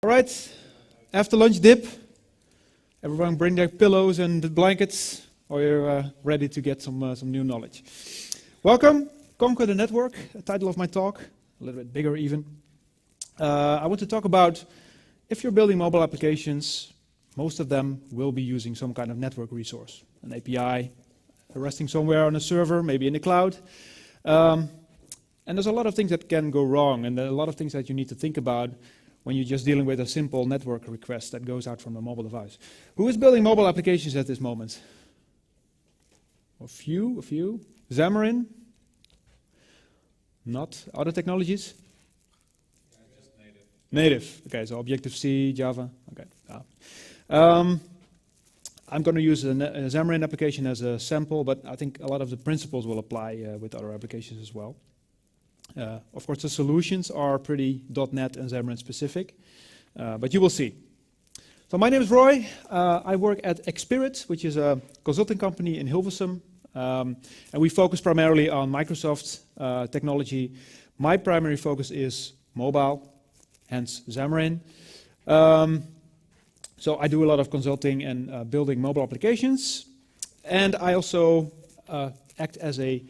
All right, after lunch dip, everyone bring their pillows and the blankets, or you're ready to get some new knowledge. Welcome, Conquer the Network, the title of my talk, a little bit bigger even. I want to talk about if you're building mobile applications, most of them will be using some kind of network resource, an API, resting somewhere on a server, maybe in the cloud. And there's a lot of things that can go wrong, and there are a lot of things that you need to think about when you're just dealing with a simple network request that goes out from a mobile device. Who is building mobile applications at this moment? A few. Xamarin? Not. Other technologies? Yeah, just native. Native. Okay, so Objective-C, Java. Okay. I'm going to use a Xamarin application as a sample, but I think a lot of the principles will apply with other applications as well. Of course, the solutions are pretty .NET and Xamarin specific, but you will see. So my name is Roy. I work at Xspirit, which is a consulting company in Hilversum, and we focus primarily on Microsoft technology. My primary focus is mobile, hence Xamarin. So I do a lot of consulting and building mobile applications, and I also act as a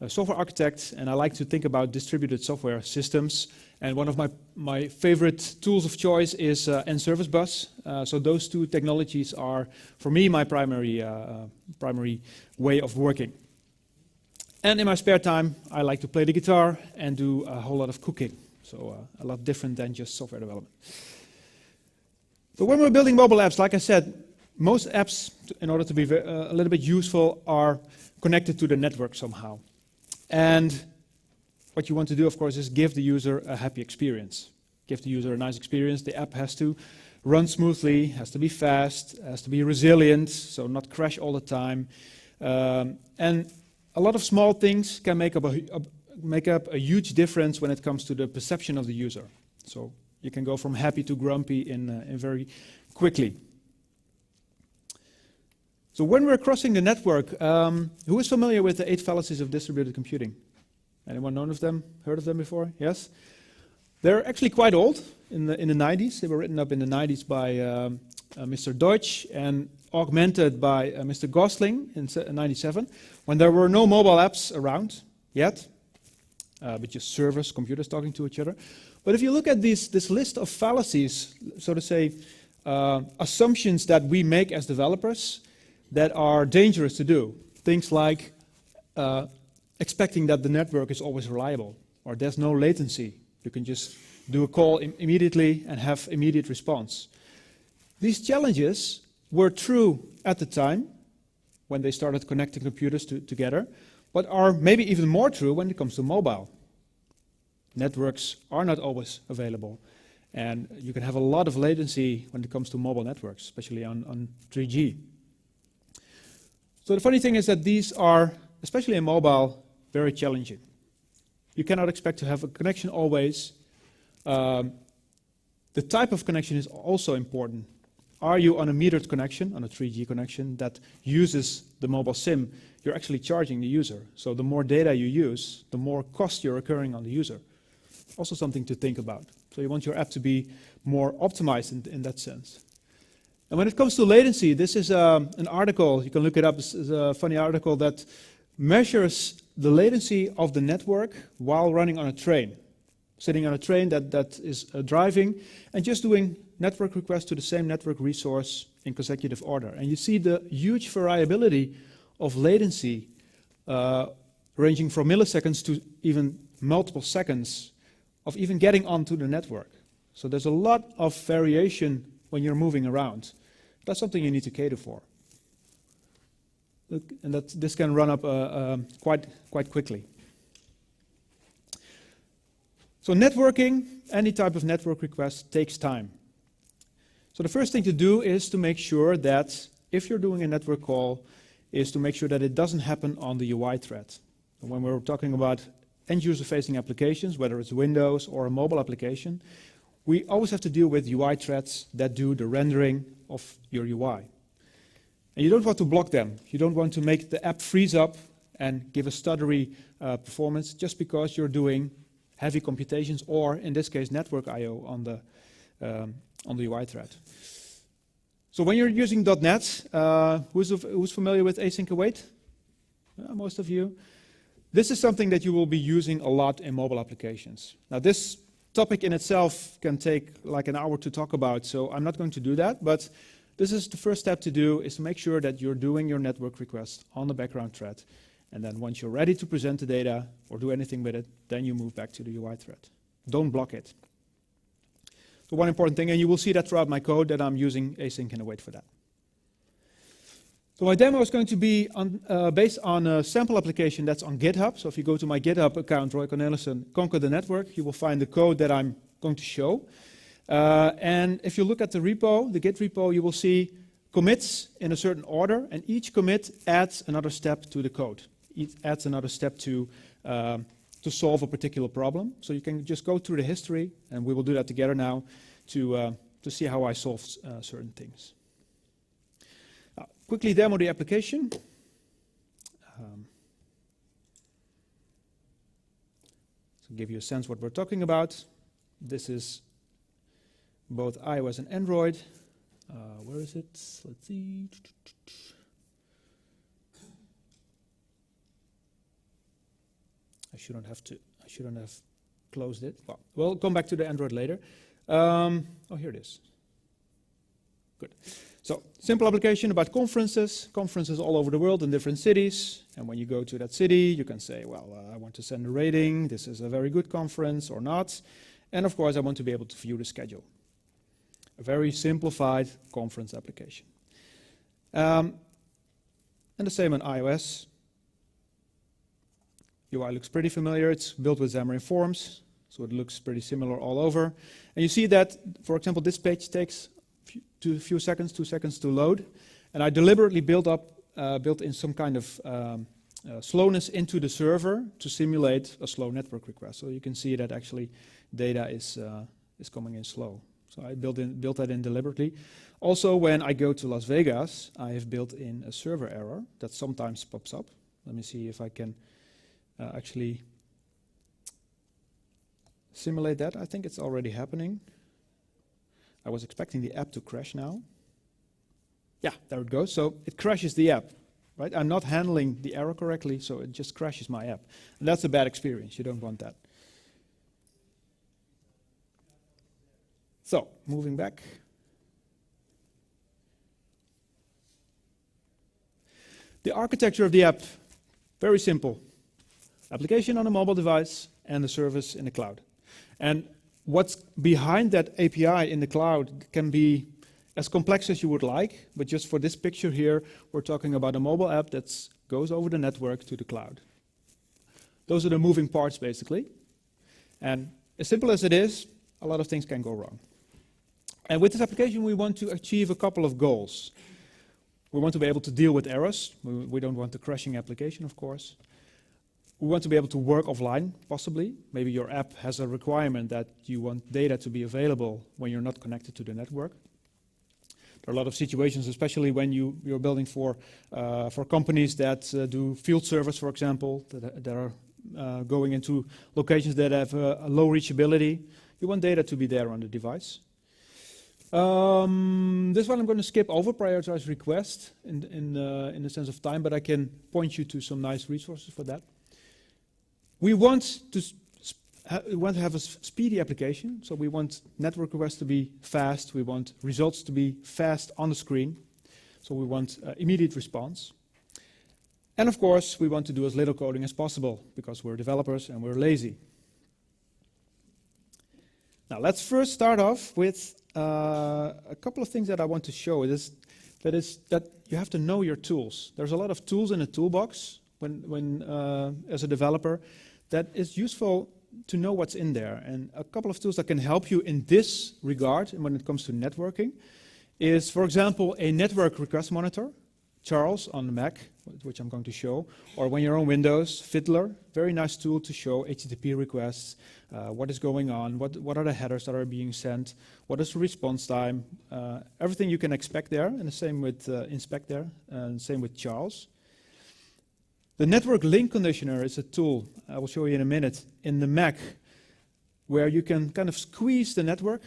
software architect, and I like to think about distributed software systems. And one of my favorite tools of choice is N-Service Bus. So those two technologies are, for me, my primary way of working. And in my spare time, I like to play the guitar and do a whole lot of cooking. So a lot different than just software development. So when we're building mobile apps, like I said, most apps, in order to be a little bit useful, are connected to the network somehow. And what you want to do, of course, is give the user a happy experience. Give the user a nice experience. The app has to run smoothly, has to be fast, has to be resilient, so not crash all the time. And a lot of small things can make up a huge difference when it comes to the perception of the user. So you can go from happy to grumpy in very quickly. So when we're crossing the network, who is familiar with the 8 fallacies of distributed computing? Anyone known of them? Heard of them before? Yes? They're actually quite old, in the 90s. They were written up in the 90s by Mr. Deutsch and augmented by Mr. Gosling in 97, when there were no mobile apps around yet, but just servers, computers talking to each other. But if you look at this list of fallacies, so to say, assumptions that we make as developers, that are dangerous to do. Things like expecting that the network is always reliable, or there's no latency. You can just do a call immediately and have immediate response. These challenges were true at the time, when they started connecting computers together, but are maybe even more true when it comes to mobile. Networks are not always available, and you can have a lot of latency when it comes to mobile networks, especially on 3G. So the funny thing is that these are, especially in mobile, very challenging. You cannot expect to have a connection always. The type of connection is also important. Are you on a metered connection, on a 3G connection, that uses the mobile SIM? You're actually charging the user. So the more data you use, the more cost you're incurring on the user. Also something to think about. So you want your app to be more optimized in that sense. And when it comes to latency, this is an article, you can look it up, it's a funny article that measures the latency of the network while running on a train. Sitting on a train that is driving and just doing network requests to the same network resource in consecutive order. And you see the huge variability of latency ranging from milliseconds to even multiple seconds of even getting onto the network. So there's a lot of variation when you're moving around. That's something you need to cater for. And this can run up quite quickly. So networking, any type of network request, takes time. So the first thing to do is to make sure that if you're doing a network call, is to make sure that it doesn't happen on the UI thread. And when we're talking about end-user facing applications, whether it's Windows or a mobile application, we always have to deal with UI threads that do the rendering of your UI. And you don't want to block them. You don't want to make the app freeze up and give a stuttery performance just because you're doing heavy computations, or in this case network I/O on the UI thread. So when you're using .NET, who's familiar with async await? Most of you. This is something that you will be using a lot in mobile applications. Now this topic in itself can take like an hour to talk about, so I'm not going to do that, but this is the first step to do, is to make sure that you're doing your network request on the background thread. And then once you're ready to present the data or do anything with it, then you move back to the UI thread. Don't block it. So one important thing, and you will see that throughout my code, that I'm using async and await for that. So my demo is going to be based on a sample application that's on GitHub. So if you go to my GitHub account, Roy Cornelissen, Conquer the Network, you will find the code that I'm going to show. And if you look at the repo, the Git repo, you will see commits in a certain order, and each commit adds another step to the code. It adds another step to solve a particular problem. So you can just go through the history, and we will do that together now to see how I solved certain things. Quickly demo the application. To give you a sense what we're talking about. This is both iOS and Android. Where is it? Let's see. I shouldn't have closed it. Well, we'll come back to the Android later. Oh, here it is. Good. So, simple application about conferences all over the world in different cities. And when you go to that city, you can say, well, I want to send a rating. This is a very good conference or not. And of course, I want to be able to view the schedule. A very simplified conference application. And the same on iOS. UI looks pretty familiar. It's built with Xamarin Forms, so it looks pretty similar all over. And you see that, for example, this page takes a few seconds, 2 seconds to load. And I deliberately built in some kind of slowness into the server to simulate a slow network request. So you can see that actually data is coming in slow. So I built that in deliberately. Also, when I go to Las Vegas, I have built in a server error that sometimes pops up. Let me see if I can actually simulate that. I think it's already happening. I was expecting the app to crash now. Yeah, there it goes. So it crashes the app, right? I'm not handling the error correctly, so it just crashes my app. And that's a bad experience. You don't want that. So, moving back. The architecture of the app, very simple. Application on a mobile device and the service in the cloud. And what's behind that API in the cloud can be as complex as you would like, but just for this picture here, we're talking about a mobile app that goes over the network to the cloud. Those are the moving parts, basically. And as simple as it is, a lot of things can go wrong. And with this application, we want to achieve a couple of goals. We want to be able to deal with errors. We don't want a crashing application, of course. We want to be able to work offline, possibly. Maybe your app has a requirement that you want data to be available when you're not connected to the network. There are a lot of situations, especially when you're building for companies that do field service, for example, that are going into locations that have a low reachability. You want data to be there on the device. This one I'm going to skip over, prioritize request in the sense of time, but I can point you to some nice resources for that. We want to have a speedy application, so we want network requests to be fast, we want results to be fast on the screen, so we want immediate response. And of course, we want to do as little coding as possible, because we're developers and we're lazy. Now let's first start off with a couple of things that I want to show. That you have to know your tools. There's a lot of tools in a toolbox when as a developer that is useful to know what's in there. And a couple of tools that can help you in this regard, and when it comes to networking, is, for example, a network request monitor, Charles on the Mac, which I'm going to show, or when you're on Windows, FIDDLER, very nice tool to show HTTP requests, what is going on, what are the headers that are being sent, what is the response time, everything you can expect there, and the same with inspect there, and same with Charles. The network link conditioner is a tool, I will show you in a minute, in the Mac, where you can kind of squeeze the network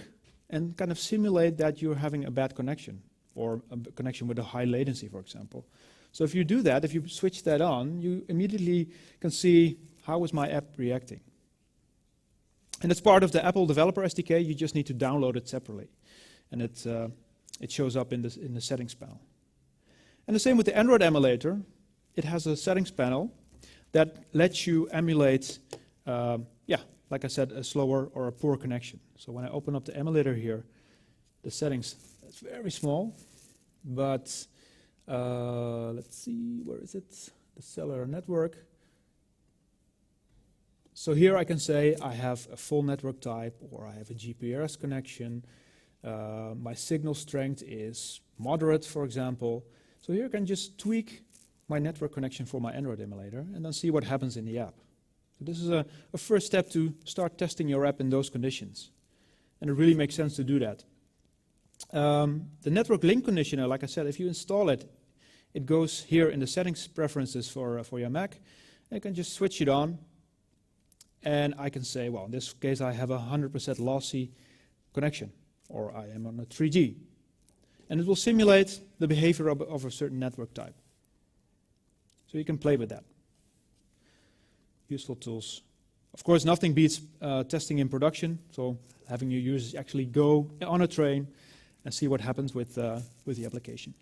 and kind of simulate that you're having a bad connection, or a connection with a high latency, for example. So if you do that, if you switch that on, you immediately can see how is my app reacting. And it's part of the Apple Developer SDK. You just need to download it separately, and it shows up in the settings panel. And the same with the Android emulator. It has a settings panel that lets you emulate, like I said, a slower or a poor connection. So when I open up the emulator here, the settings, it's very small, but let's see, where is it? The cellular network. So here I can say I have a full network type, or I have a GPRS connection. My signal strength is moderate, for example. So here I can just tweak my network connection for my Android emulator and then see what happens in the app. So this is a first step to start testing your app in those conditions. And it really makes sense to do that. The network link conditioner, like I said, if you install it, it goes here in the settings preferences for your Mac. And you can just switch it on. And I can say, well, in this case, I have a 100% lossy connection, or I am on a 3G. And it will simulate the behavior of a certain network type. So you can play with that. Useful tools. Of course, nothing beats testing in production, so having your users actually go on a train and see what happens with the application.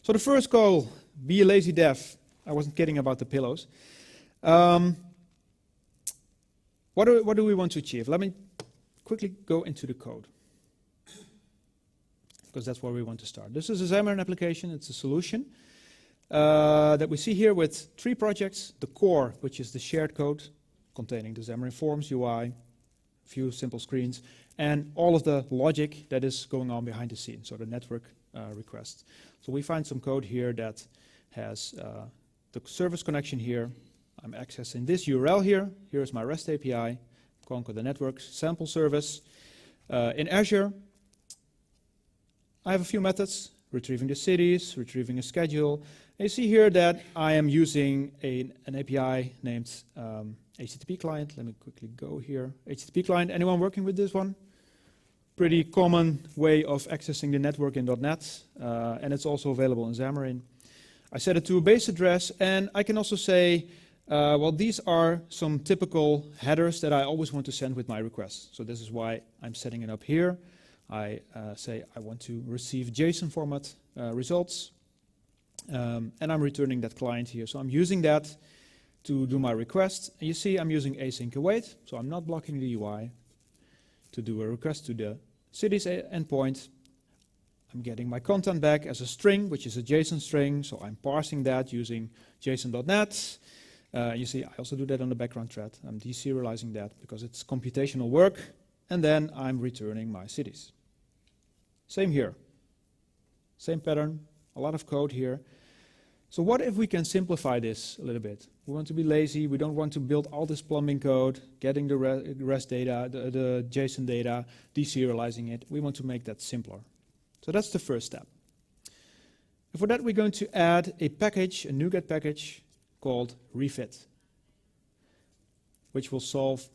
So the first goal, be a lazy dev. I wasn't kidding about the pillows. What do we want to achieve? Let me quickly go into the code, because that's where we want to start. This is a Xamarin application. It's a solution that we see here with 3 projects. The core, which is the shared code containing the Xamarin Forms UI, a few simple screens, and all of the logic that is going on behind the scenes, so the network requests. So we find some code here that has the service connection here. I'm accessing this URL here. Here's my REST API, conquer the network sample service. In Azure, I have a few methods, retrieving the cities, retrieving a schedule. And you see here that I am using an API named HTTP client. Let me quickly go here. HTTP client, anyone working with this one? Pretty common way of accessing the network in .NET, and it's also available in Xamarin. I set it to a base address, and I can also say, well, these are some typical headers that I always want to send with my requests. So this is why I'm setting it up here. I say I want to receive JSON format results, and I'm returning that client here. So I'm using that to do my request. And you see I'm using async await, so I'm not blocking the UI to do a request to the cities endpoint. I'm getting my content back as a string, which is a JSON string, so I'm parsing that using JSON.NET. You see, I also do that on the background thread. I'm deserializing that because it's computational work, and then I'm returning my cities. Same here. Same pattern, a lot of code here. So what if we can simplify this a little bit? We want to be lazy, we don't want to build all this plumbing code, getting the REST data, the JSON data, deserializing it. We want to make that simpler. So that's the first step. And for that, we're going to add a package, a NuGet package, called refit, which will solve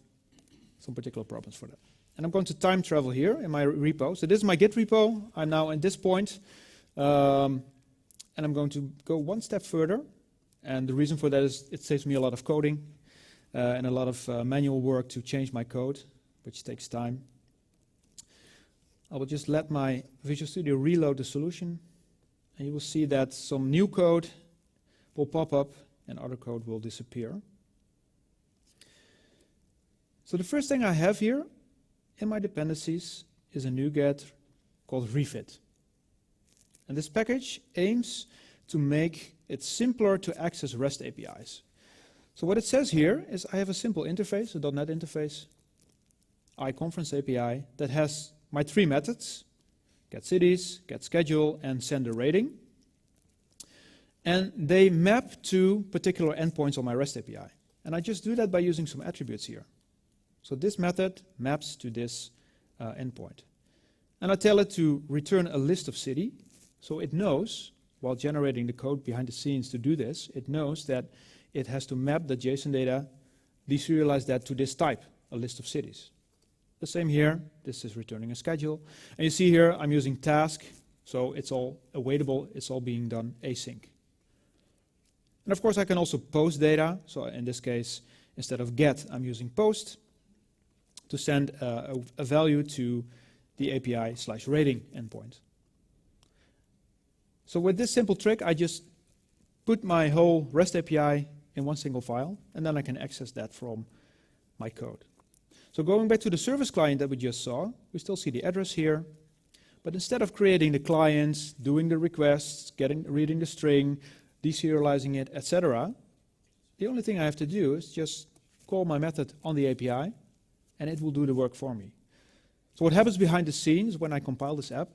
some particular problems for that. And I'm going to time travel here in my repo. So this is my Git repo. I'm now at this point, and I'm going to go one step further. And the reason for that is it saves me a lot of coding and a lot of manual work to change my code, which takes time. I will just let my Visual Studio reload the solution, and you will see that some new code will pop up and other code will disappear. So the first thing I have here in my dependencies is a NuGet called refit. And this package aims to make it simpler to access REST APIs. So what it says here is I have a simple interface, a .NET interface, iConference API, that has my 3 methods, get cities, get schedule, and send a rating. And they map to particular endpoints on my REST API. And I just do that by using some attributes here. So this method maps to this endpoint. And I tell it to return a list of city. So it knows, while generating the code behind the scenes to do this, it knows that it has to map the JSON data, deserialize that to this type, a list of cities. The same here, this is returning a schedule. And you see here, I'm using task, so it's all awaitable, it's all being done async. And of course I can also post data, so in this case, instead of get, I'm using post to send a value to the API/rating endpoint. So with this simple trick, I just put my whole REST API in one single file, and then I can access that from my code. So going back to the service client that we just saw, we still see the address here, but instead of creating the clients, doing the requests, reading the string, deserializing it, etc., the only thing I have to do is just call my method on the API, and it will do the work for me. So what happens behind the scenes when I compile this app,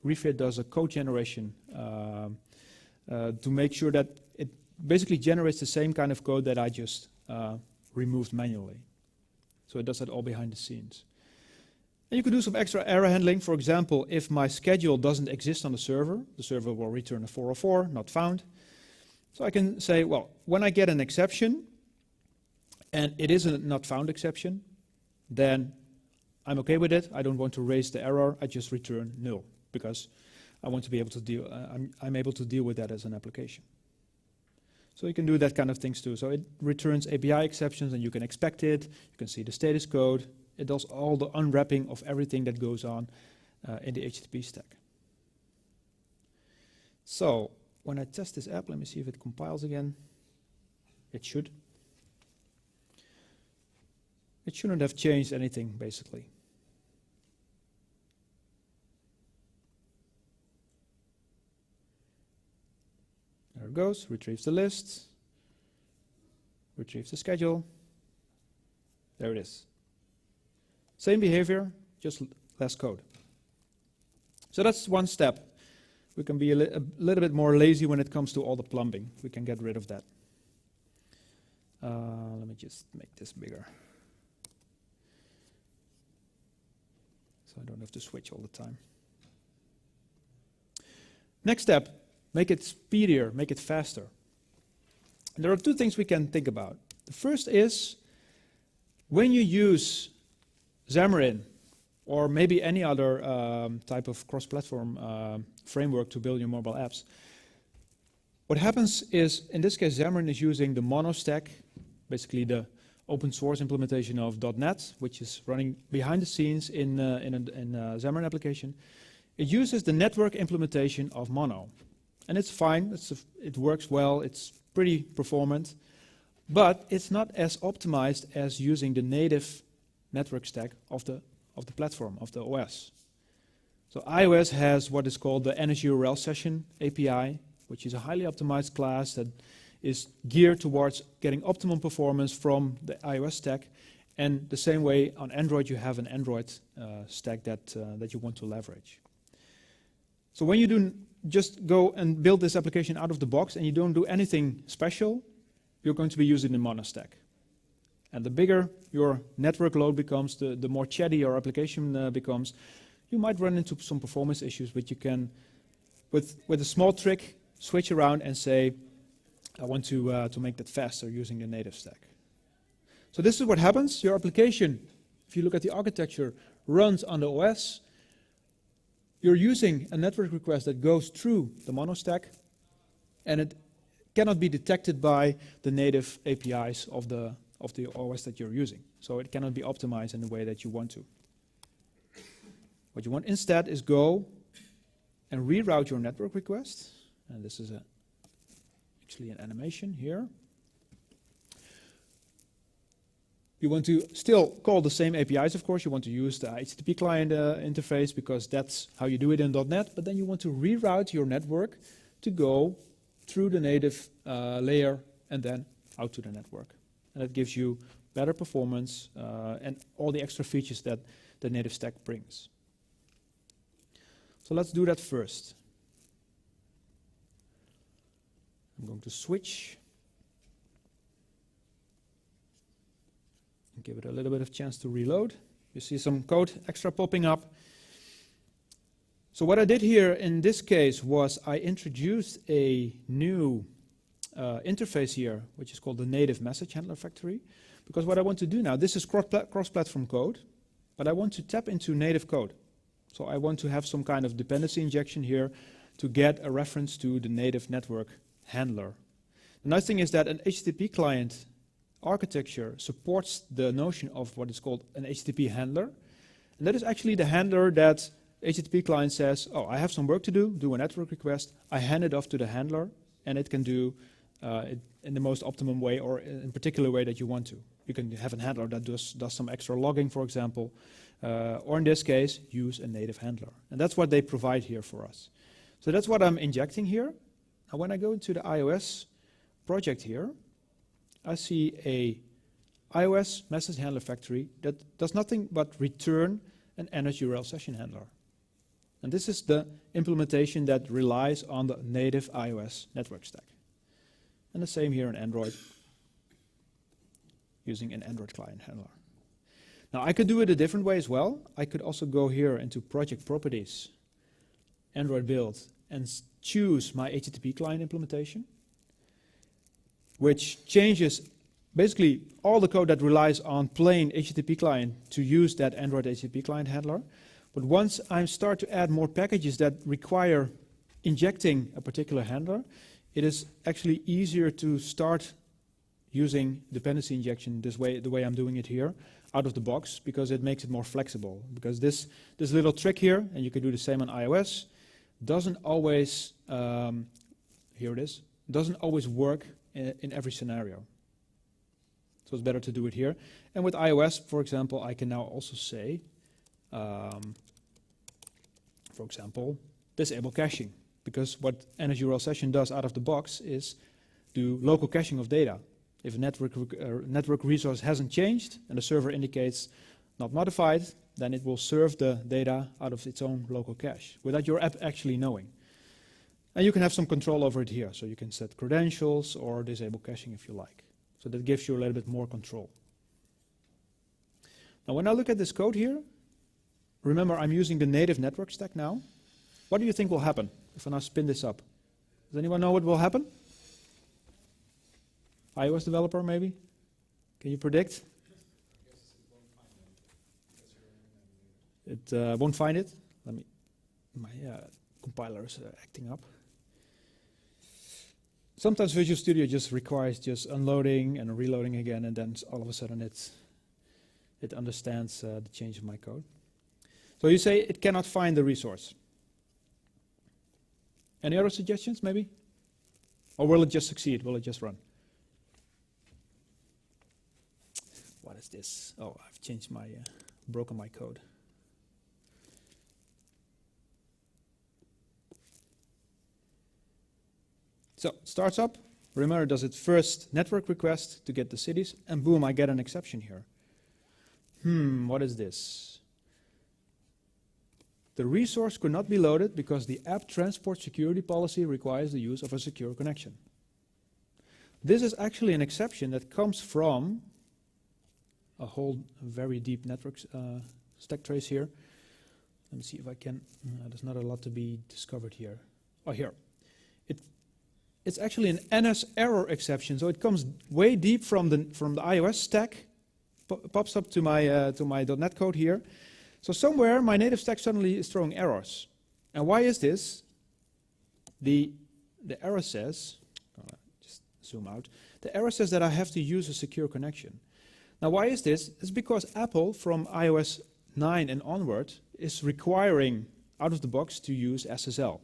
Refit does a code generation to make sure that it basically generates the same kind of code that I just removed manually. So it does that all behind the scenes. And you could do some extra error handling. For example, if my schedule doesn't exist on the server will return a 404, not found. So I can say, well, when I get an exception, and it is a not found exception, then I'm okay with it. I don't want to raise the error. I just return null because I want to be able to deal. I'm able to deal with that as an application. So you can do that kind of things too. So it returns API exceptions, and you can expect it. You can see the status code. It does all the unwrapping of everything that goes on in the HTTP stack. So when I test this app, let me see if it compiles again. It should. It shouldn't have changed anything, basically. There it goes, retrieves the list, retrieves the schedule. There it is. Same behavior, just less code. So that's one step. We can be a little bit more lazy when it comes to all the plumbing. We can get rid of that. Let me just make this bigger, so I don't have to switch all the time. Next step, make it speedier, make it faster. And there are two things we can think about. The first is, when you use Xamarin, or maybe any other type of cross-platform framework to build your mobile apps, what happens is, in this case, Xamarin is using the Mono stack, basically the open source implementation of .NET, which is running behind the scenes in a Xamarin application. It uses the network implementation of Mono. And it's fine, it works well, it's pretty performant, but it's not as optimized as using the native network stack of the platform, of the OS. So iOS has what is called the NSURL session API, which is a highly optimized class that is geared towards getting optimum performance from the iOS stack. And the same way on Android, you have an Android stack that you want to leverage. So when you do just go and build this application out of the box and you don't do anything special, you're going to be using the Mono stack. And the bigger your network load becomes, the more chatty your application becomes, you might run into some performance issues, but you can, with a small trick, switch around and say, I want to make that faster using the native stack. So this is what happens. Your application, if you look at the architecture, runs on the OS. You're using a network request that goes through the Mono stack, and it cannot be detected by the native APIs of the OS that you're using. So it cannot be optimized in the way that you want to. What you want instead is go and reroute your network request. And this is actually an animation here. You want to still call the same APIs, of course. You want to use the HTTP client interface because that's how you do it in .NET. But then you want to reroute your network to go through the native layer and then out to the network. And that gives you better performance and all the extra features that the native stack brings. So let's do that first. I'm going to switch and give it a little bit of chance to reload. You see some code extra popping up. So what I did here in this case was I introduced a new interface here, which is called the native message handler factory. Because what I want to do now, this is cross-platform code. but I want to tap into native code. So I want to have some kind of dependency injection here to get a reference to the native network handler. The nice thing is that an HTTP client architecture supports the notion of what is called an HTTP handler. And that is actually the handler that HTTP client says, oh, I have some work to do a network request, I hand it off to the handler, and it can do it in the most optimum way or in particular way that you want to. You can have a handler that does some extra logging, for example, or in this case, use a native handler. And that's what they provide here for us. So that's what I'm injecting here. Now when I go into the iOS project here, I see a iOS message handler factory that does nothing but return an NSURL session handler. And this is the implementation that relies on the native iOS network stack. And the same here in Android, using an Android client handler. Now I could do it a different way as well. I could also go here into project properties, Android build, and choose my HTTP client implementation, which changes basically all the code that relies on plain HTTP client to use that Android HTTP client handler. But once I start to add more packages that require injecting a particular handler, it is actually easier to start using dependency injection this way, the way I'm doing it here, out of the box, because it makes it more flexible. Because this little trick here, and you can do the same on iOS, doesn't always, here it is, doesn't always work in every scenario. So it's better to do it here. And with iOS, for example, I can now also say, for example, disable caching. Because what NSURL session does out of the box is do local caching of data. If a network resource hasn't changed and the server indicates not modified, then it will serve the data out of its own local cache without your app actually knowing. And you can have some control over it here. So you can set credentials or disable caching if you like. So that gives you a little bit more control. Now when I look at this code here, remember I'm using the native network stack now. What do you think will happen if I now spin this up? Does anyone know what will happen? iOS developer maybe? Can you predict? It won't find it. My compiler is acting up. Sometimes Visual Studio just requires just unloading and reloading again, and then all of a sudden it understands the change of my code. So you say it cannot find the resource. Any other suggestions maybe? Or will it just succeed? Will it just run? What is this? Oh, I've changed my, broken my code. So, starts up. Remember, it does its first network request to get the cities, and boom, I get an exception here. What is this? The resource could not be loaded because the app transport security policy requires the use of a secure connection. This is actually an exception that comes from a whole very deep network stack trace here. Let me see if I can, there's not a lot to be discovered here. Oh, here. It's actually an NS error exception, so it comes way deep from the iOS stack, pops up to my .NET code here. So somewhere my native stack suddenly is throwing errors. And why is this? The error says, just zoom out, the error says that I have to use a secure connection. Now why is this? It's because Apple from iOS 9 and onward is requiring out of the box to use SSL.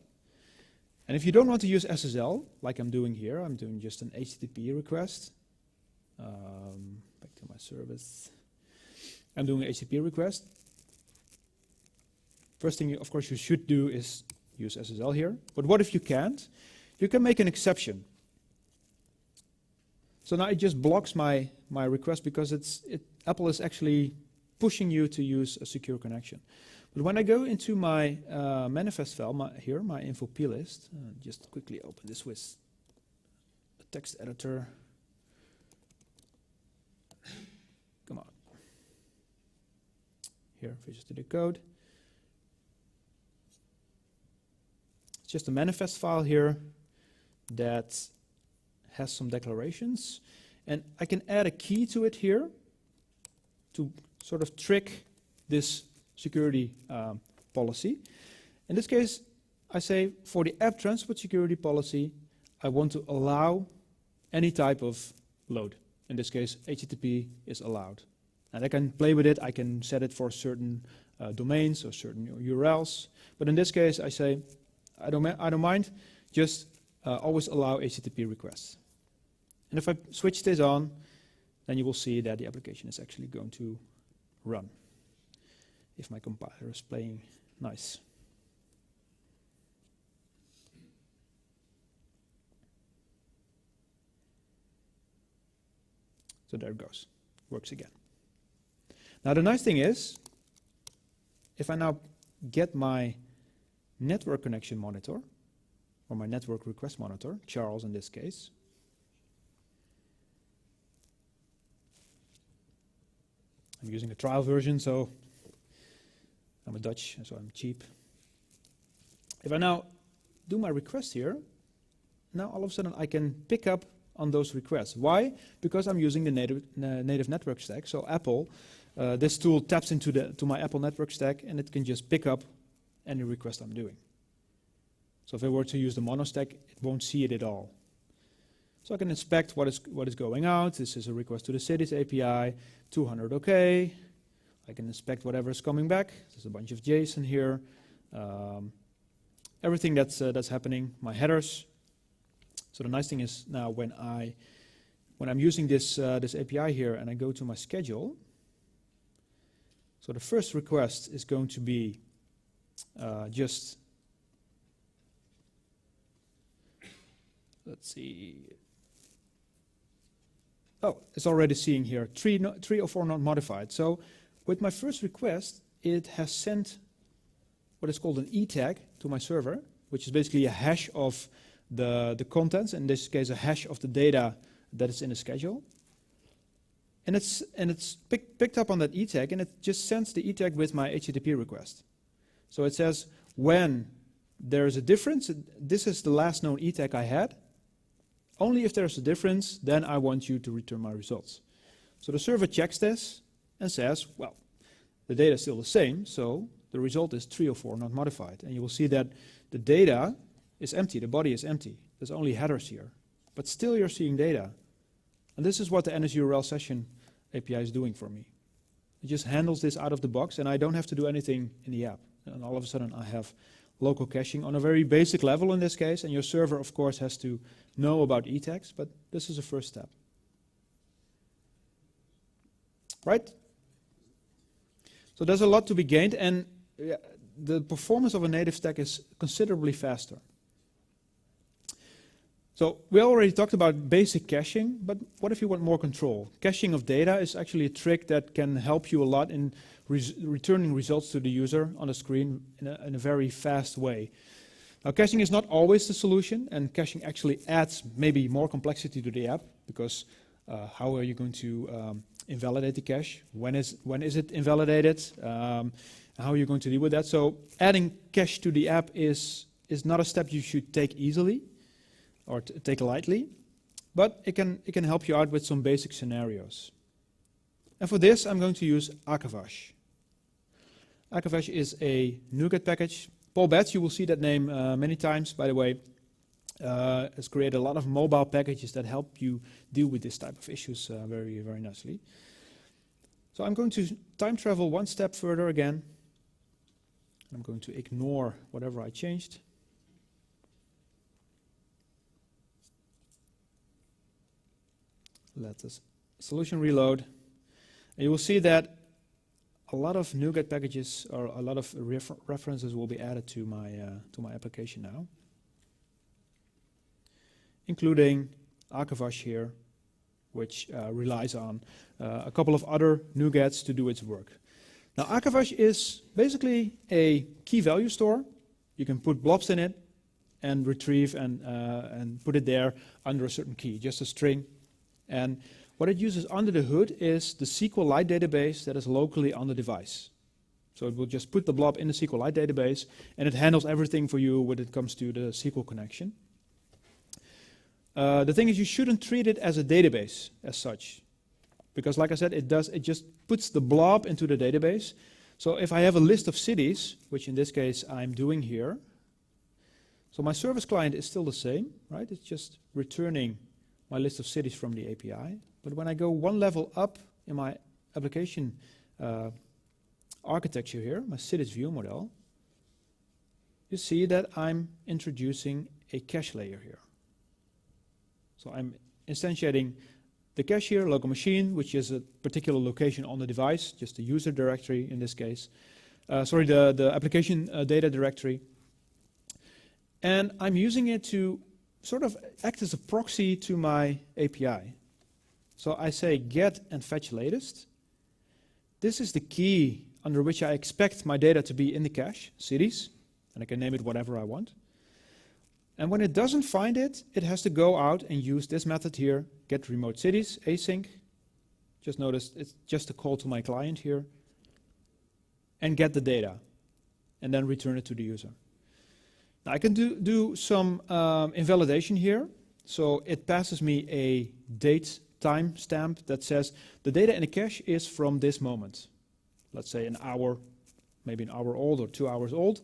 And if you don't want to use SSL, like I'm doing here, I'm doing just an HTTP request. Back to my service. I'm doing an HTTP request. First thing, of course, you should do is use SSL here. But what if you can't? You can make an exception. So now it just blocks my request because Apple is actually pushing you to use a secure connection. But when I go into my manifest file, my info plist, just quickly open this with a text editor. Come on. Here, Visual Studio Code. It's just a manifest file here that has some declarations. And I can add a key to it here to sort of trick this security policy. In this case, I say for the app transport security policy, I want to allow any type of load. In this case, HTTP is allowed. And I can play with it. I can set it for certain domains or certain URLs. But in this case, I say, I don't mind, just always allow HTTP requests. And if I switch this on, then you will see that the application is actually going to run. If my compiler is playing nice. So there it goes, works again. Now the nice thing is, if I now get my network connection monitor, or my network request monitor, Charles in this case, I'm using a trial version, so I'm a Dutch, so I'm cheap. If I now do my request here, now all of a sudden I can pick up on those requests. Why? Because I'm using the native network stack. So Apple, this tool taps into my Apple network stack, and it can just pick up any request I'm doing. So if I were to use the mono stack, it won't see it at all. So I can inspect what is going out. This is a request to the cities API, 200 OK. I can inspect whatever is coming back. There's a bunch of JSON here. Everything that's happening, my headers. So the nice thing is now when I'm using this API here and I go to my schedule, so the first request is going to be just, let's see. Oh, it's already seeing here 304 not modified. So with my first request, it has sent what is called an E tag to my server, which is basically a hash of the contents, in this case a hash of the data that is in the schedule. And it's picked up on that E tag, and it just sends the E tag with my HTTP request. So it says when there is a difference, this is the last known E tag I had. Only if there's a difference, then I want you to return my results. So the server checks this and says, well, the data is still the same, so the result is 304 not modified. And you will see that the data is empty, the body is empty. There's only headers here. But still you're seeing data. And this is what the NSURL session API is doing for me. It just handles this out of the box, and I don't have to do anything in the app. And all of a sudden I have local caching on a very basic level in this case, and your server, of course, has to know about E tags, but this is a first step. Right? So there's a lot to be gained, and the performance of a native stack is considerably faster. So we already talked about basic caching, but what if you want more control? Caching of data is actually a trick that can help you a lot in returning results to the user on the screen in a very fast way. Now, caching is not always the solution, and caching actually adds maybe more complexity to the app, because how are you going to invalidate the cache? When is it invalidated? How are you going to deal with that? So adding cache to the app is not a step you should take easily or take lightly, but it can help you out with some basic scenarios. And for this, I'm going to use Akavash. Akavash is a NuGet package. Paul Betts, you will see that name many times, by the way, has created a lot of mobile packages that help you deal with this type of issues very, very nicely. So I'm going to time travel one step further again. I'm going to ignore whatever I changed. Let us solution reload. And you will see that a lot of NuGet packages or a lot of references will be added to my application now, including Akavash here, which relies on a couple of other NuGets to do its work. Now, Akavash is basically a key value store. You can put blobs in it and retrieve and put it there under a certain key, just a string. And what it uses under the hood is the SQLite database that is locally on the device. So it will just put the blob in the SQLite database, and it handles everything for you when it comes to the SQL connection. The thing is, you shouldn't treat it as a database as such, because like I said, it just puts the blob into the database. So if I have a list of cities, which in this case I'm doing here, so my service client is still the same, right? It's just returning my list of cities from the API. But when I go one level up in my application architecture here, my cities view model, you see that I'm introducing a cache layer here. So I'm instantiating the cache here, local machine, which is a particular location on the device, just the user directory in this case. The application data directory. And I'm using it to sort of act as a proxy to my API. So I say get and fetch latest. This is the key under which I expect my data to be in the cache, cities, and I can name it whatever I want. And when it doesn't find it, it has to go out and use this method here, get remote cities, async. Just notice it's just a call to my client here. And get the data, and then return it to the user. Now I can do some invalidation here. So it passes me a date time stamp that says the data in the cache is from this moment. Let's say an hour, maybe an hour old or 2 hours old.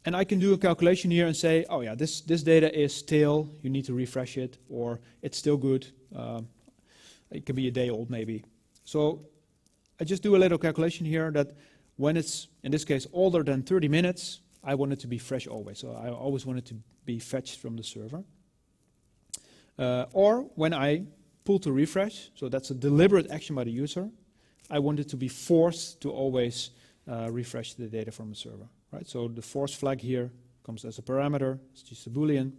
And I can do a calculation here and say, oh yeah, this data is stale, you need to refresh it, or it's still good. It can be a day old maybe. So I just do a little calculation here that when it's, in this case, older than 30 minutes, I want it to be fresh always. So I always want it to be fetched from the server. Or when I pull to refresh, so that's a deliberate action by the user, I want it to be forced to always refresh the data from the server. Right? So the force flag here comes as a parameter, it's just a Boolean,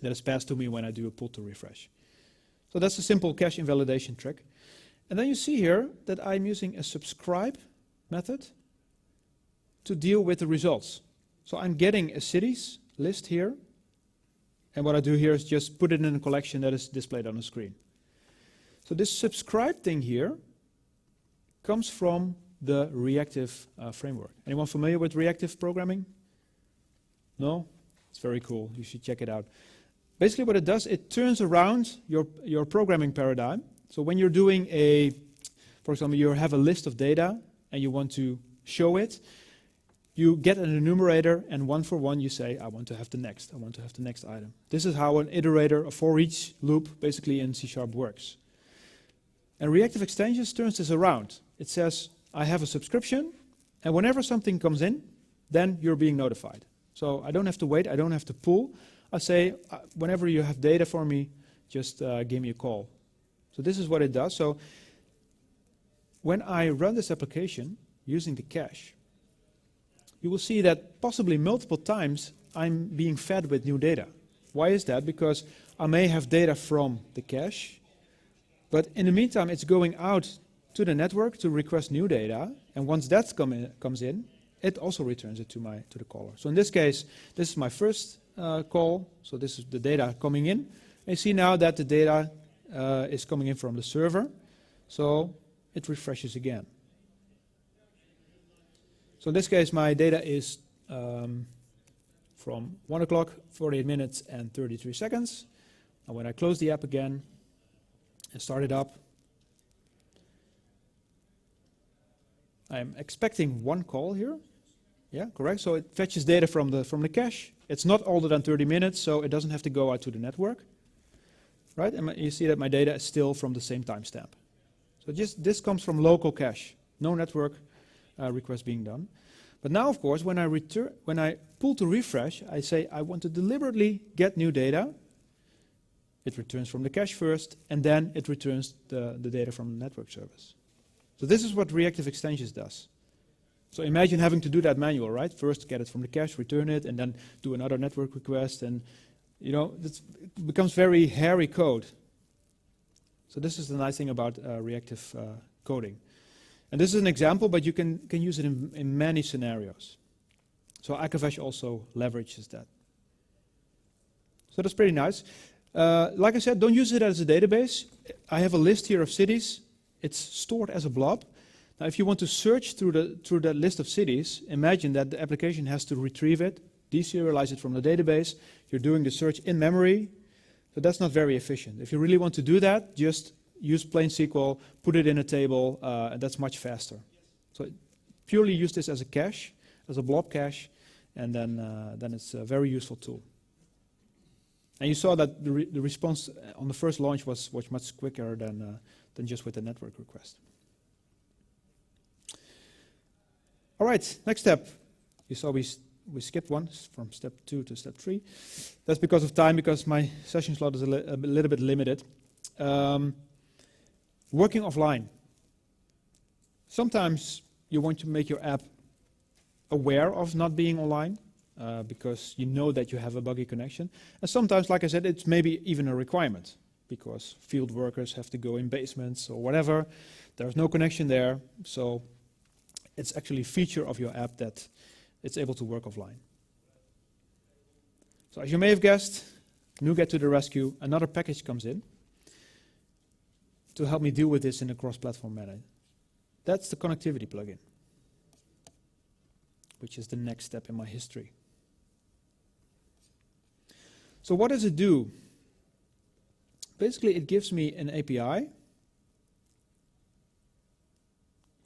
that is passed to me when I do a pull to refresh. So that's a simple cache invalidation trick. And then you see here that I'm using a subscribe method to deal with the results. So I'm getting a cities list here, and what I do here is just put it in a collection that is displayed on the screen. So this subscribe thing here comes from the reactive framework. Anyone familiar with reactive programming? No? It's very cool. You should check it out. Basically what it does, it turns around your programming paradigm. So when you're doing for example, you have a list of data and you want to show it, you get an enumerator and one for one you say, I want to have the next item. This is how an iterator, a for each loop, basically in C# works. And reactive extensions turns this around. It says, I have a subscription, and whenever something comes in, then you're being notified. So I don't have to wait, I don't have to pull. I say, whenever you have data for me, just give me a call. So this is what it does. So when I run this application using the cache, you will see that possibly multiple times I'm being fed with new data. Why is that? Because I may have data from the cache, but in the meantime it's going out to the network to request new data, and once that comes in, it also returns it to the caller. So in this case, this is my first call, so this is the data coming in. And you see now that the data is coming in from the server, so it refreshes again. So in this case, my data is from 1 o'clock, 48 minutes and 33 seconds. And when I close the app again and start it up, I'm expecting one call here. Yeah, correct. So it fetches data from the cache. It's not older than 30 minutes, so it doesn't have to go out to the network. Right? And you see that my data is still from the same timestamp. So this comes from local cache. No network request being done. But now, of course, when I pull to refresh, I say I want to deliberately get new data. It returns from the cache first, and then it returns the data from the network service. So this is what reactive extensions does. So imagine having to do that manual, right? First get it from the cache, return it, and then do another network request, and it becomes very hairy code. So this is the nice thing about reactive coding. And this is an example, but you can use it in many scenarios. So Akavesh also leverages that. So that's pretty nice. Like I said, don't use it as a database. I have a list here of cities. It's stored as a blob. Now, if you want to search through that list of cities, imagine that the application has to retrieve it, deserialize it from the database. You're doing the search in memory. So that's not very efficient. If you really want to do that, just use plain SQL, put it in a table, and that's much faster. So purely use this as a cache, as a blob cache, and then it's a very useful tool. And you saw that the response on the first launch was much quicker than just with the network request. All right, next step. You saw we skipped one from step 2 to step 3. That's because of time, because my session slot is a little bit limited. Working offline. Sometimes you want to make your app aware of not being online because you know that you have a buggy connection. And sometimes, like I said, it's maybe even a requirement because field workers have to go in basements or whatever. There's no connection there. So it's actually a feature of your app that it's able to work offline. So as you may have guessed, NuGet to the rescue. Another package comes in to help me deal with this in a cross-platform manner. That's the connectivity plugin, which is the next step in my history. So what does it do? Basically, it gives me an API.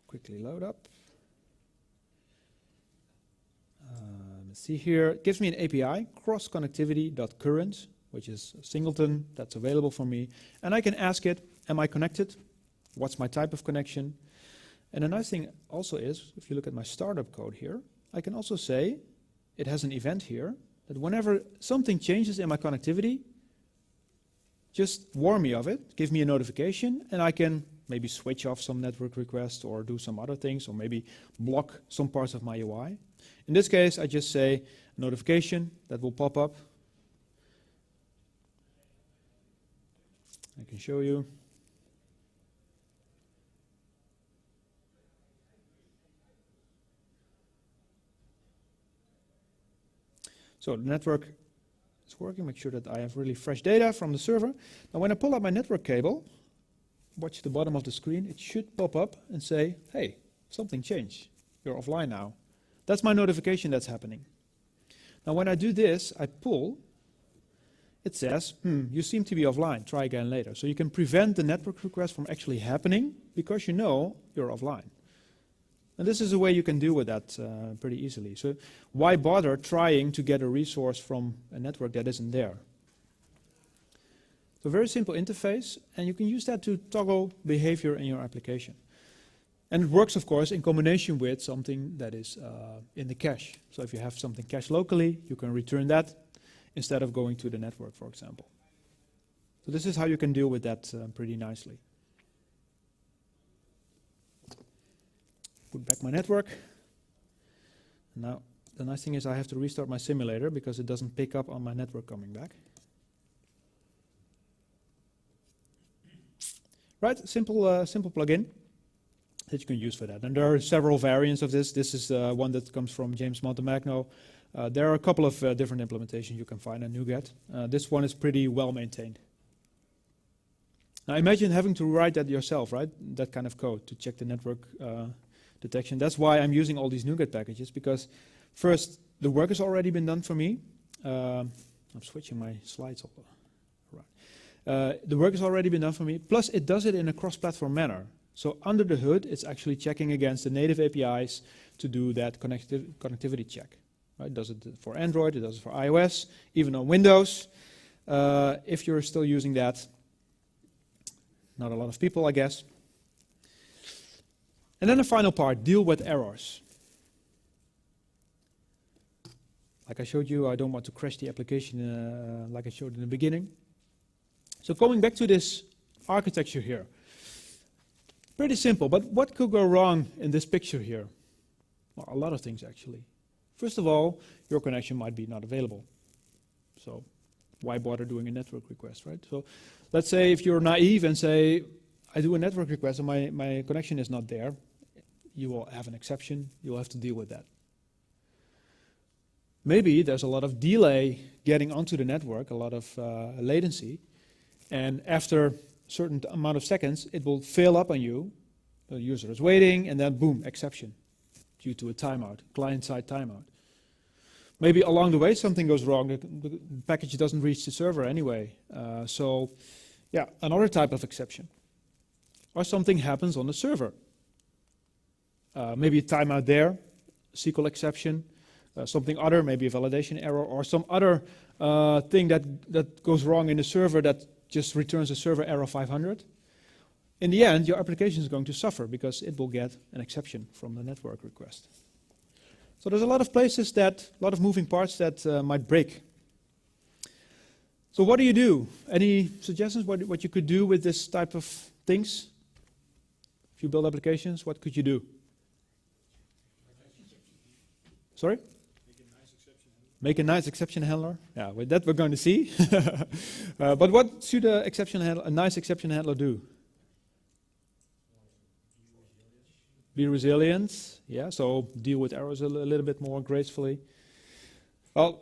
Quickly load up. Let's see here. It gives me an API, cross-connectivity.current, which is a singleton that's available for me. And I can ask it, am I connected? What's my type of connection? And the nice thing also is, if you look at my startup code here, I can also say, it has an event here, that whenever something changes in my connectivity, just warn me of it, give me a notification, and I can maybe switch off some network requests or do some other things, or maybe block some parts of my UI. In this case, I just say notification that will pop up. I can show you. So the network is working. Make sure that I have really fresh data from the server. Now when I pull up my network cable, watch the bottom of the screen, it should pop up and say, hey, something changed. You're offline now. That's my notification that's happening. Now when I do this, I pull, it says, you seem to be offline, try again later. So you can prevent the network request from actually happening because you know you're offline. And this is a way you can deal with that pretty easily. So why bother trying to get a resource from a network that isn't there? So very simple interface, and you can use that to toggle behavior in your application. And it works, of course, in combination with something that is in the cache. So if you have something cached locally, you can return that instead of going to the network, for example. So this is how you can deal with that pretty nicely. Put back my network. Now, the nice thing is I have to restart my simulator because it doesn't pick up on my network coming back. Right, simple plugin that you can use for that. And there are several variants of this. This is one that comes from James Montemagno. There are a couple of different implementations you can find on NuGet. This one is pretty well maintained. Now imagine having to write that yourself, right? That kind of code to check the network detection. That's why I'm using all these NuGet packages, because first, the work has already been done for me. I'm switching my slides over. Right. The work has already been done for me, plus it does it in a cross-platform manner. So under the hood, it's actually checking against the native APIs to do that connectivity check. Right? It does it for Android, it does it for iOS, even on Windows. If you're still using that, not a lot of people, I guess. And then the final part, deal with errors. Like I showed you, I don't want to crash the application like I showed in the beginning. So going back to this architecture here. Pretty simple, but what could go wrong in this picture here? Well, a lot of things actually. First of all, your connection might be not available. So why bother doing a network request, right? So let's say if you're naive and say, I do a network request and my connection is not there, you will have an exception, you'll have to deal with that. Maybe there's a lot of delay getting onto the network, a lot of latency, and after a certain amount of seconds, it will fill up on you, the user is waiting, and then boom, exception, due to a timeout, client-side timeout. Maybe along the way something goes wrong, the package doesn't reach the server anyway. So yeah, another type of exception. Or something happens on the server. maybe a timeout there, SQL exception, something other, maybe a validation error, or some other thing that goes wrong in the server that just returns a server error 500. In the end, your application is going to suffer because it will get an exception from the network request. So there's a lot of places a lot of moving parts that might break. So what do you do? Any suggestions what you could do with this type of things? If you build applications, what could you do? Sorry? Make a nice exception handler. Yeah, with that we're going to see. But what should a nice exception handler do? Be resilient. Yeah, so deal with errors a little bit more gracefully. Well,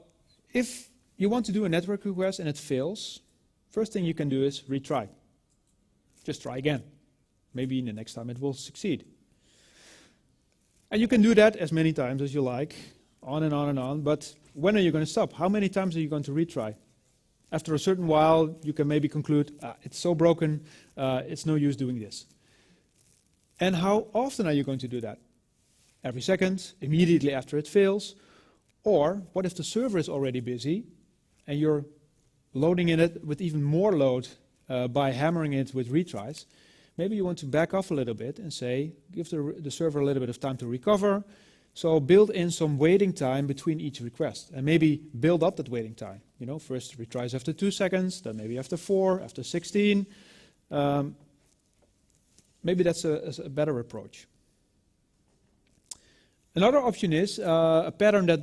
if you want to do a network request and it fails, first thing you can do is retry. Just try again. Maybe the next time it will succeed. And you can do that as many times as you like, on and on and on, but when are you going to stop? How many times are you going to retry? After a certain while, you can maybe conclude, it's so broken, it's no use doing this. And how often are you going to do that? Every second, immediately after it fails? Or what if the server is already busy and you're loading in it with even more load by hammering it with retries? Maybe you want to back off a little bit and say, give the server a little bit of time to recover. So build in some waiting time between each request and maybe build up that waiting time. You know, first retries after 2 seconds, then maybe after 4, after 16. Maybe that's a better approach. Another option is a pattern that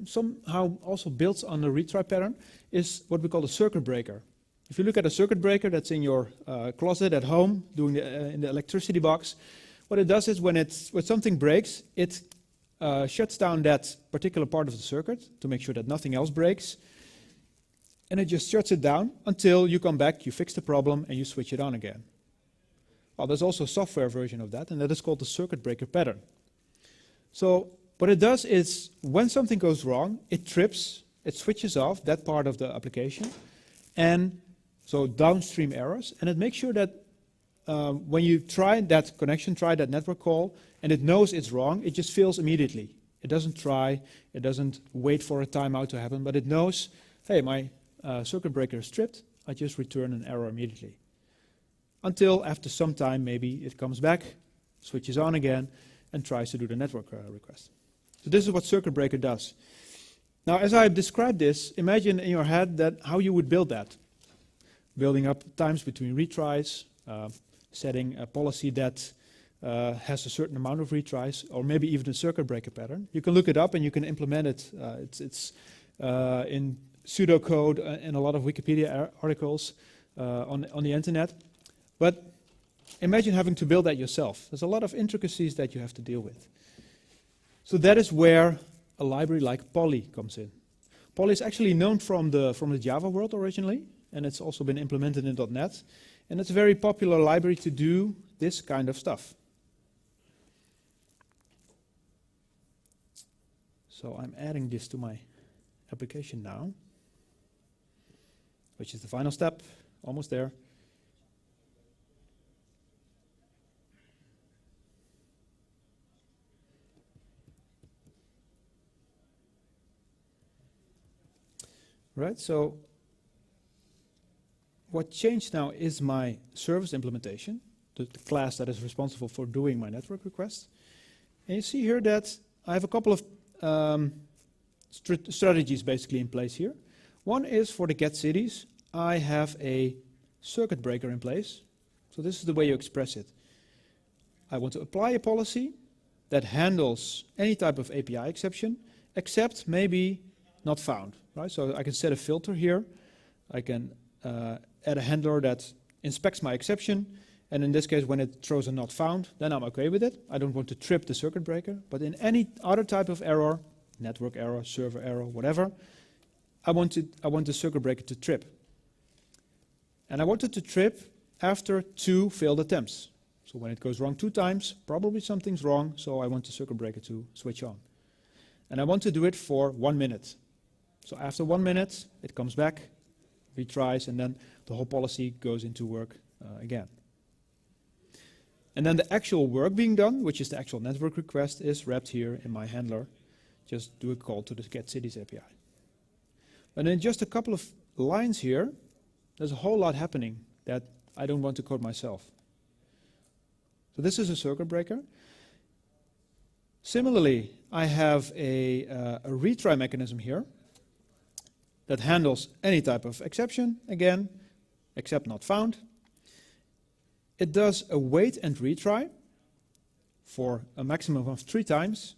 somehow also builds on the retry pattern is what we call the circuit breaker. If you look at a circuit breaker that's in your closet at home, doing in the electricity box, what it does is when something breaks, it shuts down that particular part of the circuit to make sure that nothing else breaks. And it just shuts it down until you come back, you fix the problem, and you switch it on again. Well, there's also a software version of that, and that is called the circuit breaker pattern. So what it does is when something goes wrong, it trips, it switches off that part of the application, and so downstream errors, and it makes sure that when you try that connection, try that network call, and it knows it's wrong, it just fails immediately. It doesn't try, it doesn't wait for a timeout to happen, but it knows, hey, my circuit breaker is tripped, I just return an error immediately. Until after some time, maybe it comes back, switches on again, and tries to do the network request. So this is what circuit breaker does. Now, as I described this, imagine in your head that how you would build that. Building up times between retries, setting a policy that has a certain amount of retries, or maybe even a circuit breaker pattern. You can look it up and you can implement it. It's in pseudocode and a lot of Wikipedia articles on the internet. But imagine having to build that yourself. There's a lot of intricacies that you have to deal with. So that is where a library like Poly comes in. Poly is actually known from the Java world originally, and it's also been implemented in .NET. And it's a very popular library to do this kind of stuff. So I'm adding this to my application now, which is the final step, almost there. Right, so what changed now is my service implementation, the class that is responsible for doing my network requests. And you see here that I have a couple of strategies basically in place here. One is for the get cities. I have a circuit breaker in place. So this is the way you express it. I want to apply a policy that handles any type of API exception, except maybe not found. Right? So I can set a filter here. I can add a handler that inspects my exception. And in this case, when it throws a not found, then I'm okay with it. I don't want to trip the circuit breaker. But in any other type of error, network error, server error, whatever, I want the circuit breaker to trip. And I want it to trip after 2 failed attempts. So when it goes wrong 2 times, probably something's wrong, so I want the circuit breaker to switch on. And I want to do it for 1 minute. So after 1 minute, it comes back, retries, and then the whole policy goes into work again. And then the actual work being done, which is the actual network request, is wrapped here in my handler. Just do a call to the getCities API. And then just a couple of lines here, there's a whole lot happening that I don't want to code myself. So this is a circuit breaker. Similarly, I have a retry mechanism here that handles any type of exception, again, except not found. It does a wait and retry for a maximum of 3 times,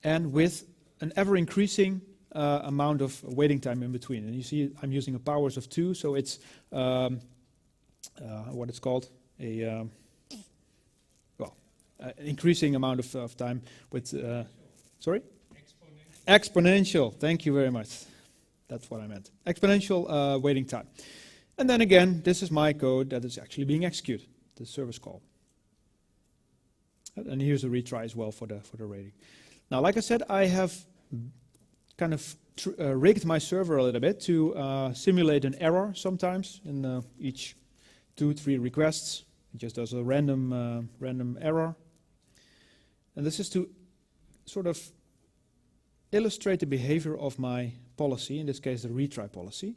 and with an ever-increasing amount of waiting time in between. And you see I'm using a powers of 2, so it's what it's called, an increasing amount of time with, sorry? Exponential, thank you very much. That's what I meant. Exponential waiting time. And then again, this is my code that is actually being executed, the service call. And here's a retry as well for the rating. Now, like I said, I have kind of rigged my server a little bit to simulate an error sometimes in each 2-3 requests. It just does a random error. And this is to sort of illustrate the behavior of my policy, in this case the retry policy.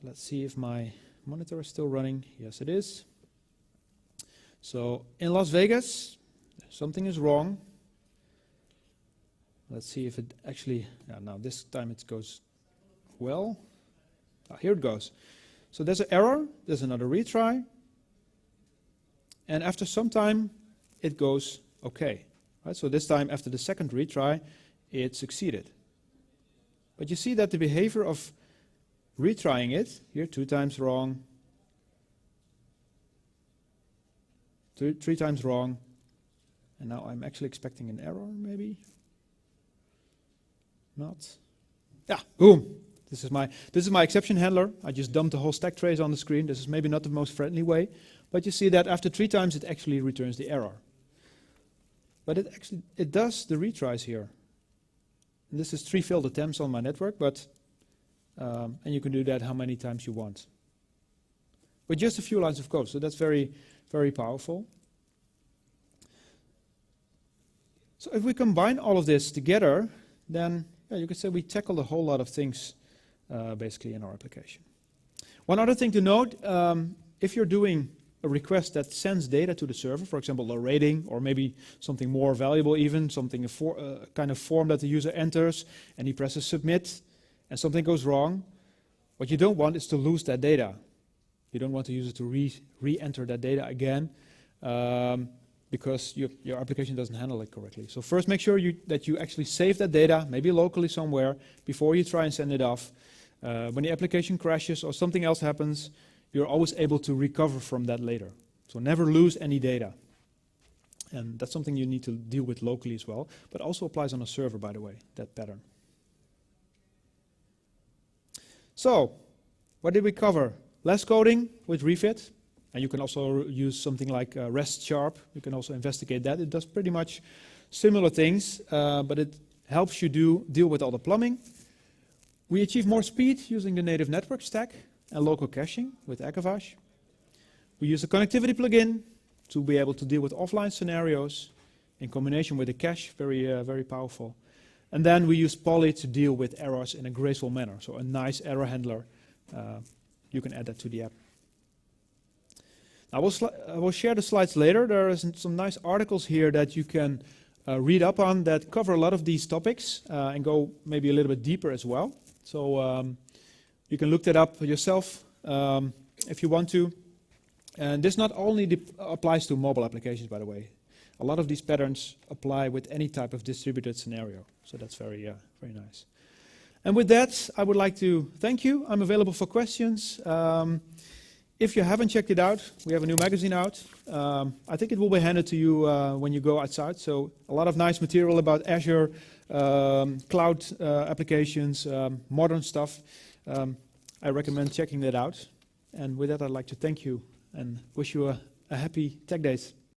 Let's see if my monitor is still running. Yes, it is. So in Las Vegas, something is wrong. Let's see if it actually, now this time it goes well. Here it goes. So there's an error, there's another retry, and after some time it goes okay. Right? So this time after the second retry, it succeeded. But you see that the behavior of retrying it, here 2 times wrong, 3 times wrong, and now I'm actually expecting an error maybe. Not. Yeah, boom. This is my exception handler. I just dumped the whole stack trace on the screen. This is maybe not the most friendly way, but you see that after 3 times it actually returns the error. But it does the retries here. And this is 3 failed attempts on my network, but and you can do that how many times you want. With just a few lines of code, so that's very, very powerful. So if we combine all of this together, then you could say we tackled a whole lot of things basically in our application. One other thing to note, if you're doing a request that sends data to the server, for example a rating or maybe something more valuable even, something kind of form that the user enters and he presses submit and something goes wrong, what you don't want is to lose that data. You don't want the user to re-enter that data again because your application doesn't handle it correctly. So first make sure that you actually save that data, maybe locally somewhere, before you try and send it off. When the application crashes or something else happens, you're always able to recover from that later. So never lose any data. And that's something you need to deal with locally as well, but also applies on a server, by the way, that pattern. So, what did we cover? Less coding with refit. And you can also use something like REST Sharp. You can also investigate that. It does pretty much similar things, but it helps you deal with all the plumbing. We achieve more speed using the native network stack and local caching with Akavash. We use a connectivity plugin to be able to deal with offline scenarios in combination with a cache, very powerful. And then we use Poly to deal with errors in a graceful manner. So a nice error handler, you can add that to the app. I will share the slides later. There are some nice articles here that you can read up on that cover a lot of these topics and go maybe a little bit deeper as well. So you can look that up yourself if you want to. And this not only applies to mobile applications, by the way. A lot of these patterns apply with any type of distributed scenario. So that's very nice. And with that, I would like to thank you. I'm available for questions. If you haven't checked it out, we have a new magazine out. I think it will be handed to you when you go outside. So a lot of nice material about Azure, cloud applications, modern stuff. I recommend checking that out. And with that, I'd like to thank you and wish you a happy Tech Days.